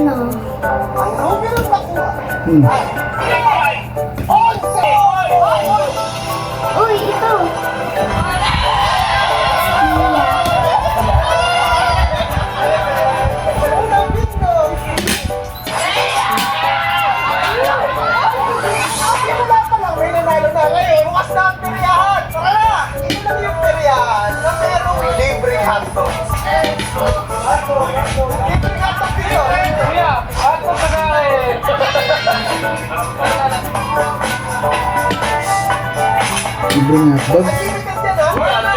ano? Ang numero nakuha. Uy, ito. Wala pa lang, may nanalo na ngayon. Bukas na ang peryahan. Tara na! Ito lang yung peryahan na merong libreng hotdog. Libreng hotdog dito. Kuya, ako pagkain. Libreng hotdog. Nagsibigan yan, ha?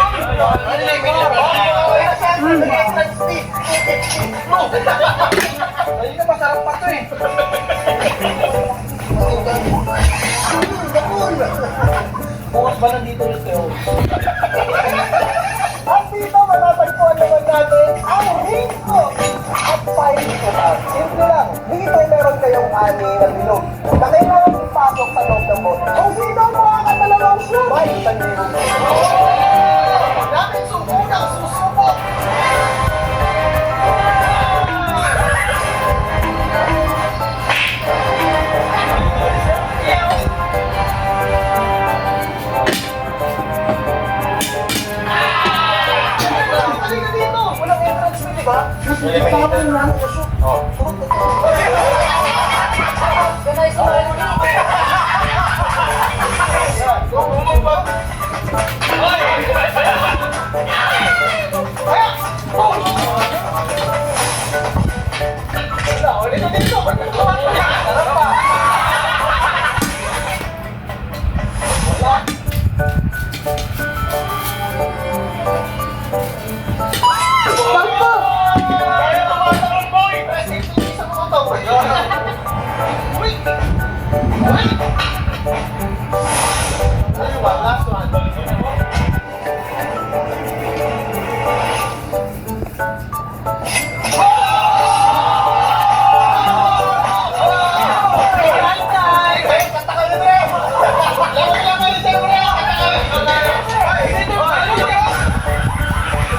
Ayun na, masarap pa to eh. Bukas ba nandito ulit kayo? At dito matatagpuan naman natin ang Ringo at Pahingo. Simple lang, dito meron kayong ani na bilog na kailangan ipasok sa loob ng bote. Kung sino ang makakatalawang shoot, may taniro. Namin sumunang susubok. Halika dito! Walang entrance fee, di ba? Tapon lang.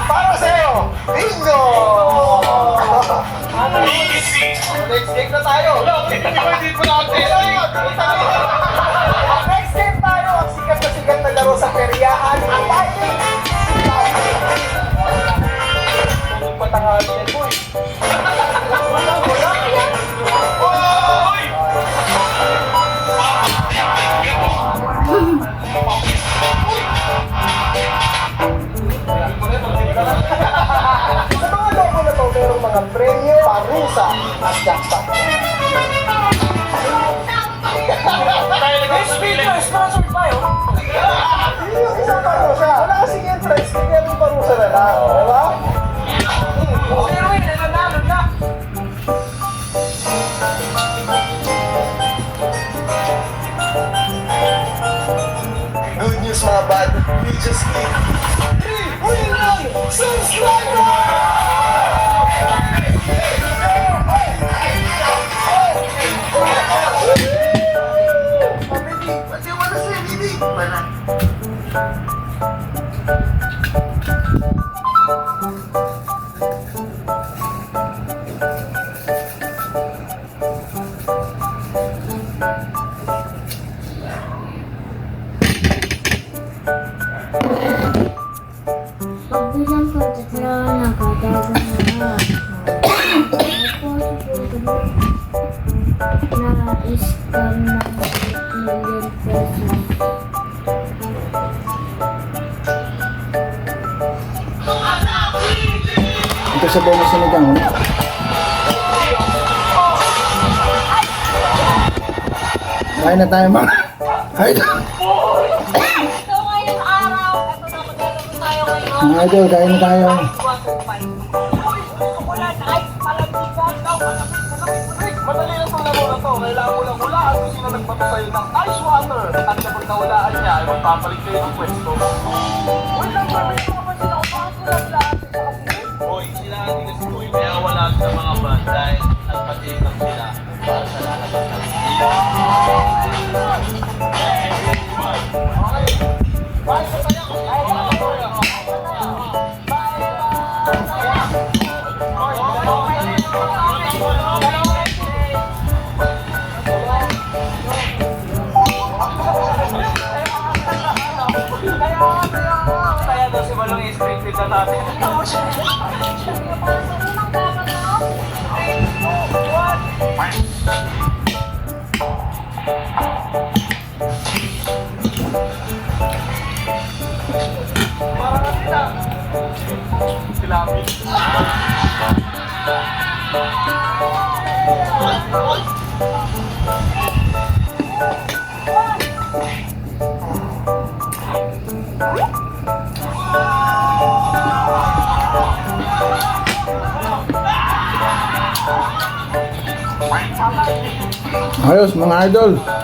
Para sa'yo, bingo! Next game na tayo. Next game tayo. Ang sikat na sikat na laro sa peryahan. Ang fighting. Patanghali yan, boy. Sa mga logo na to, merong mga premyo, parusa, at jackpot. May speaker, sponsor tayo. Yun yung isang parusa. Wala kasing entrance, kaya yung parusa na lang. Diba? Pero wait, nanalo na. Good news mga bad. We just need 3 million subscribers! What do you want to say, Bibi? Pagbilang ko, tatlo na katago na. Na-scam na 8 million pesos. Ito sa bonus na nagano. Kain na tayo mga. Kain na. So ngayong araw, ito na maglalaro tayo ngayon. Mga idol, kain na tayo. Madali lang itong laro na to. Kailangan mo lang hulaan kung sino nagbato sa'yo ng ice water. At kapag nahulaan niya, ay magpapalit kayo ng pwesto. Wait lang, may napansin ako. Bakit walang lahat sa kapatid? Hoy, sila hindi kasi Boy, kaya wala sa mga band dahil nagpatigang sila para sa lalabas ng Bye sa tayo. Bye. Kaya daw si Balong scripted na natin. Parang sa unang dapat na. Parang ano na. Kilapit. Ayos mga idol.